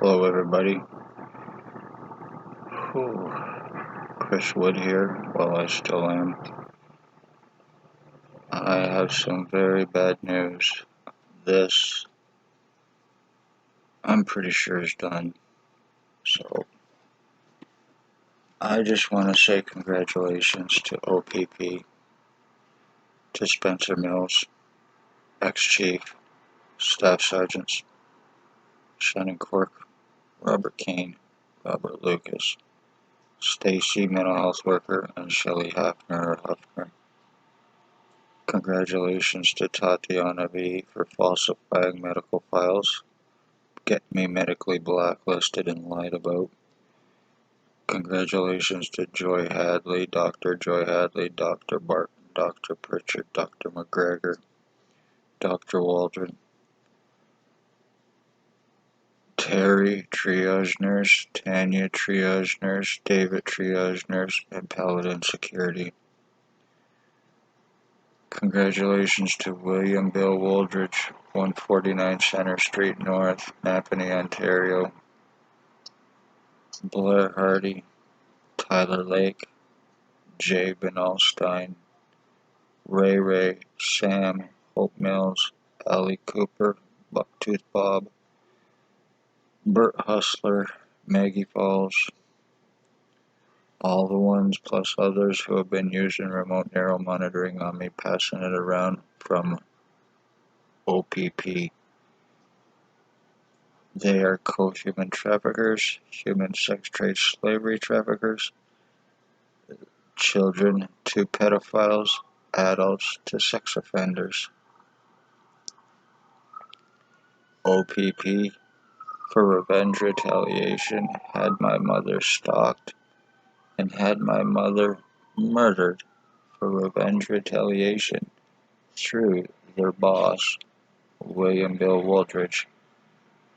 Hello everybody. Whew. Chris Wood here. Well, I still am. I have some very bad news. This, I'm pretty sure is done. So, I just want to say congratulations to O.P.P, to Spencer Mills, ex-chief, staff sergeants, Shannon Cork, Robert Kane, Robert Lucas, Stacy, mental health worker, and Shelley Hafner or Huffner. Congratulations to Tatiana V for falsifying medical files, get me medically blacklisted and lied about. Congratulations to Joy Hadley, Dr. Joy Hadley, Dr. Barton, Dr. Pritchard, Dr. McGregor, Dr. Waldron, Terry, triage nurse, Tanya, triage nurse, David, triage nurse, and Paladin Security. Congratulations to William Bill Wooldridge, 149 Center Street North, Napanee, Ontario, Blair Hardy, Tyler Lake, Jay Benalstein, Ray, Sam, Hope Mills, Ellie Cooper, Bucktooth Bob, Bert Hustler, Maggie Falls, all the ones plus others who have been using remote neural monitoring on me, passing it around from O.P.P. They are co-human traffickers, human sex trade slavery traffickers, children to pedophiles, adults to sex offenders. O.P.P. for revenge retaliation had my mother stalked and had my mother murdered for revenge retaliation through their boss, William Bill Wooldridge,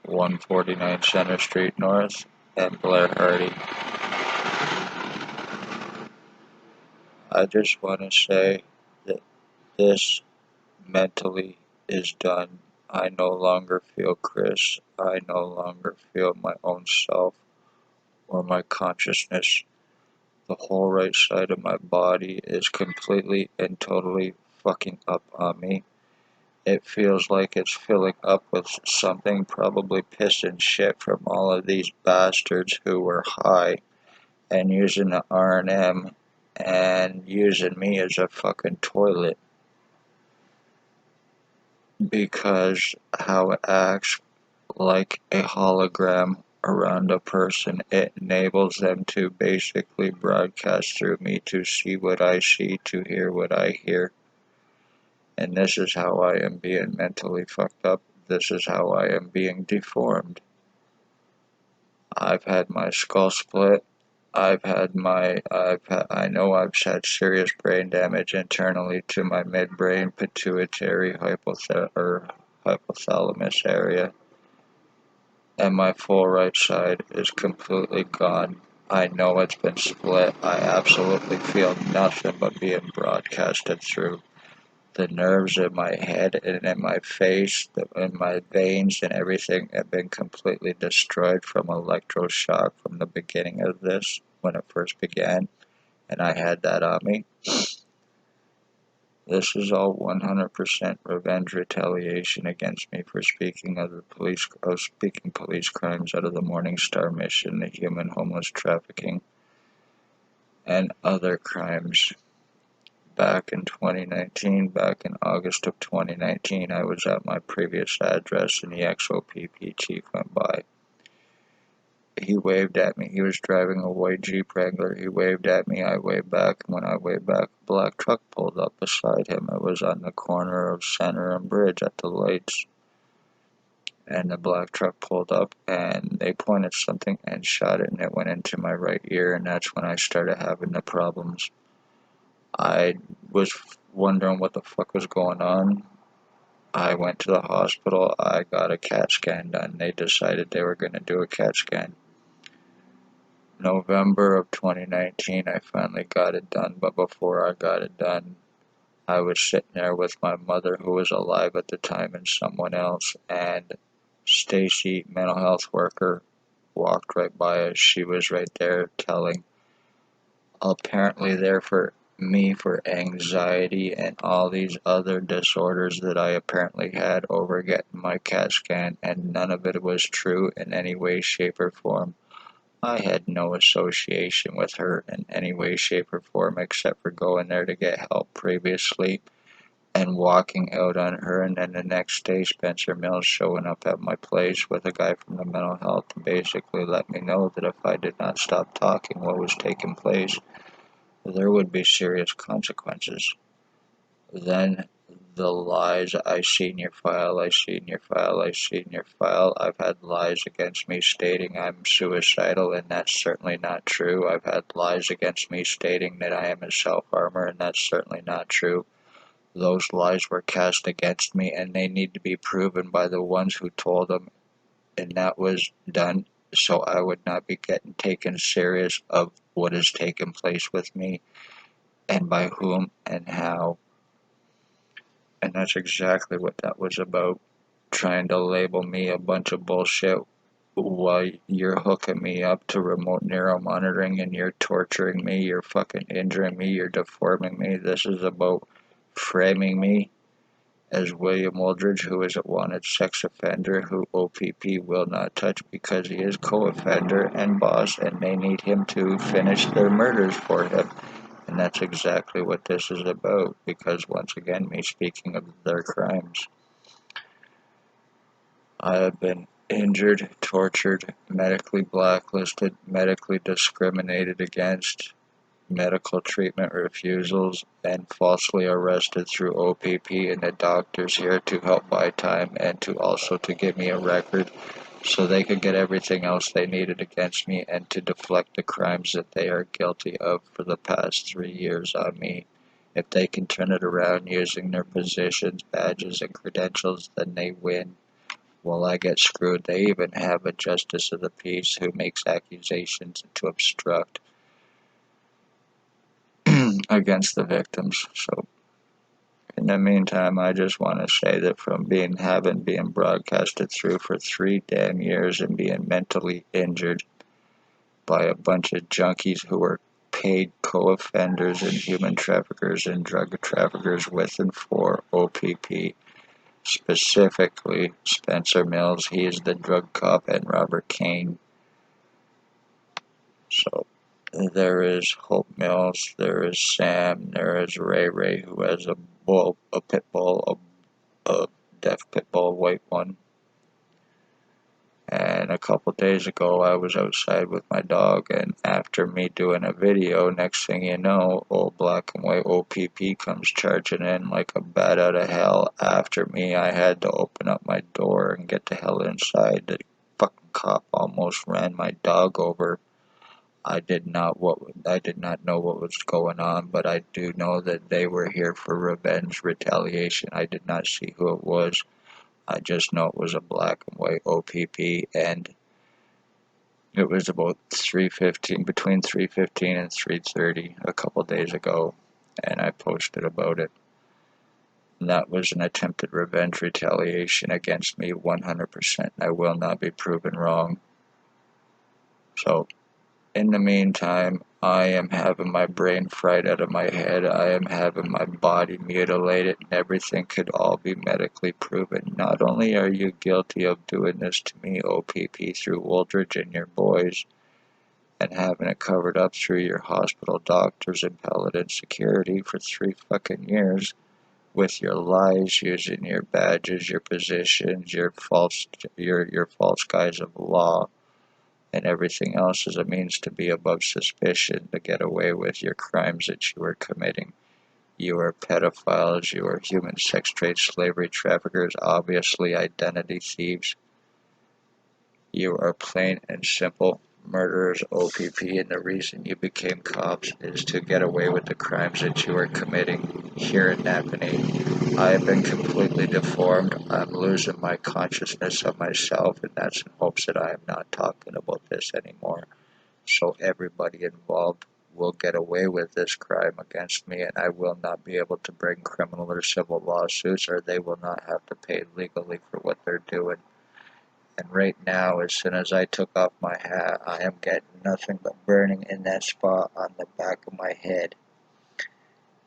149 Center Street North, and Blair Hardy. I just want to say that this mentally is done. I no longer feel Chris. I no longer feel my own self or my consciousness. The whole right side of my body is completely and totally fucking up on me. It feels like it's filling up with something, probably piss and shit from all of these bastards who were high and using the R&M and using me as a fucking toilet. Because how it acts like a hologram around a person, it enables them to basically broadcast through me to see what I see, to hear what I hear. And this is how I am being mentally fucked up. This is how I am being deformed. I've had my skull split. I know I've had serious brain damage internally to my midbrain, pituitary, hypothalamus area. And my full right side is completely gone. I know it's been split. I absolutely feel nothing but being broadcasted through. The nerves in my head and in my face, in my veins and everything have been completely destroyed from electroshock from the beginning of this, when it first began, and I had that on me. This is all 100% revenge retaliation against me for speaking police crimes out of the Morning Star mission, the human homeless trafficking, and other crimes. Back in 2019, back in August of 2019, I was at my previous address and the ex-O.P.P chief went by. He waved at me. He was driving a white Jeep Wrangler. He waved at me. I waved back. When I waved back, a black truck pulled up beside him. It was on the corner of Center and Bridge at the lights. And the black truck pulled up and they pointed something and shot it and it went into my right ear, and that's when I started having the problems. I was wondering what the fuck was going on. I went to the hospital. I got a CAT scan done. They decided they were going to do a CAT scan. November of 2019, I finally got it done, but before I got it done, I was sitting there with my mother, who was alive at the time, and someone else, and Stacy, mental health worker, walked right by us. She was right there telling, apparently there for me for anxiety and all these other disorders that I apparently had over getting my CAT scan, and none of it was true in any way, shape, or form. I had no association with her in any way, shape, or form except for going there to get help previously and walking out on her, and then the next day Spencer Mills showing up at my place with a guy from the mental health to basically let me know that if I did not stop talking what was taking place, there would be serious consequences. Then the lies, I seen your file, I seen your file, I seen your file. I've had lies against me stating I'm suicidal, and that's certainly not true. I've had lies against me stating that I am a self-harmer, and that's certainly not true. Those lies were cast against me, and they need to be proven by the ones who told them, and that was done so I would not be getting taken serious of what has taken place with me and by whom and how. And that's exactly what that was about. Trying to label me a bunch of bullshit while you're hooking me up to remote neural monitoring and you're torturing me, you're fucking injuring me, you're deforming me. This is about framing me as William Wooldridge, who is a wanted sex offender who O.P.P will not touch because he is co-offender and boss, and they need him to finish their murders for him. And that's exactly what this is about, because once again, me speaking of their crimes, I have been injured, tortured, medically blacklisted, medically discriminated against, medical treatment refusals, and falsely arrested through O.P.P, and the doctors here to help buy time and to also to give me a record so they could get everything else they needed against me and to deflect the crimes that they are guilty of for the past 3 years on me. If they can turn it around using their positions, badges, and credentials, then they win. Well, I get screwed. They even have a justice of the peace who makes accusations to obstruct against the victims. So in the meantime, I just want to say that from being broadcasted through for 3 damn years and being mentally injured by a bunch of junkies who are paid co-offenders and human traffickers and drug traffickers with and for O.P.P, specifically Spencer Mills, he is the drug cop, and Robert Kane. So there is Hope Mills, there is Sam, there is Ray, who has a pit bull, a deaf pit bull, white one. And a couple days ago, I was outside with my dog, and after me doing a video, next thing you know, old black and white O.P.P comes charging in like a bat out of hell. After me, I had to open up my door and get the hell inside. The fucking cop almost ran my dog over. I did not know what was going on, but I do know that they were here for revenge, retaliation. I did not see who it was. I just know it was a black and white O.P.P, and it was about 3:15, between 3:15 and 3:30 a couple days ago, and I posted about it. And that was an attempted revenge retaliation against me 100%. I will not be proven wrong. So in the meantime, I am having my brain fried out of my head. I am having my body mutilated, and everything could all be medically proven. Not only are you guilty of doing this to me, O.P.P, through Wooldridge and your boys, and having it covered up through your hospital doctors and Paladin security for 3 fucking years, with your lies, using your badges, your positions, your false guise of law, and everything else as a means to be above suspicion, to get away with your crimes that you are committing. You are pedophiles, you are human sex trade, slavery traffickers, obviously identity thieves. You are plain and simple murderers, O.P.P, and the reason you became cops is to get away with the crimes that you are committing here in Napanee. I have been completely deformed. I'm losing my consciousness of myself, and that's in hopes that I am not talking about this anymore. So everybody involved will get away with this crime against me, and I will not be able to bring criminal or civil lawsuits, or they will not have to pay legally for what they're doing. And right now, as soon as I took off my hat, I am getting nothing but burning in that spot on the back of my head.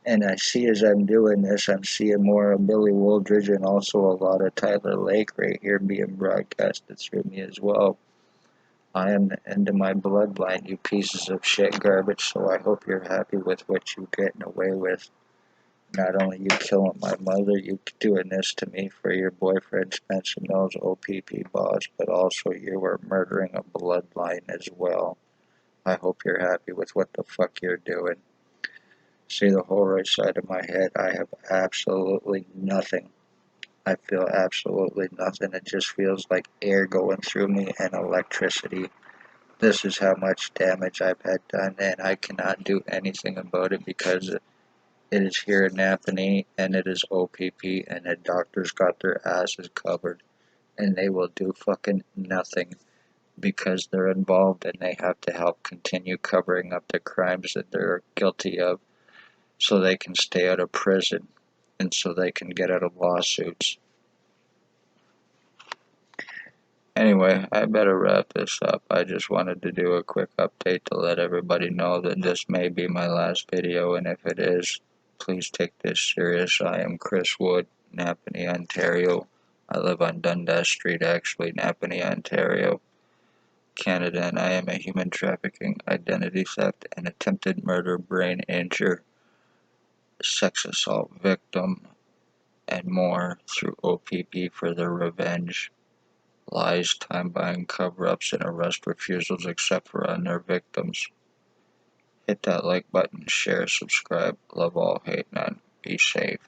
And I see as I'm doing this, I'm seeing more of Billy Wooldridge and also a lot of Tyler Lake right here being broadcasted through me as well. I am the end of my bloodline, you pieces of shit garbage, so I hope you're happy with what you're getting away with. Not only you killing my mother, you doing this to me for your boyfriend Spencer Mills, O.P.P boss, but also you were murdering a bloodline as well. I hope you're happy with what the fuck you're doing. See the whole right side of my head, I have absolutely nothing. I feel absolutely nothing. It just feels like air going through me and electricity. This is how much damage I've had done, and I cannot do anything about it because it is here in Napanee, and it is O.P.P, and the doctors got their asses covered, and they will do fucking nothing because they're involved and they have to help continue covering up the crimes that they're guilty of so they can stay out of prison and so they can get out of lawsuits. Anyway, I better wrap this up. I just wanted to do a quick update to let everybody know that this may be my last video, and if it is, please take this serious. I am Chris Wood, Napanee, Ontario. I live on Dundas Street, actually, Napanee, Ontario, Canada, and I am a human trafficking, identity theft, and attempted murder, brain injury, sex assault victim, and more through O.P.P for their revenge. Lies, time-buying, cover-ups, and arrest refusals except for on their victims. Hit that like button, share, subscribe, love all, hate none, be safe.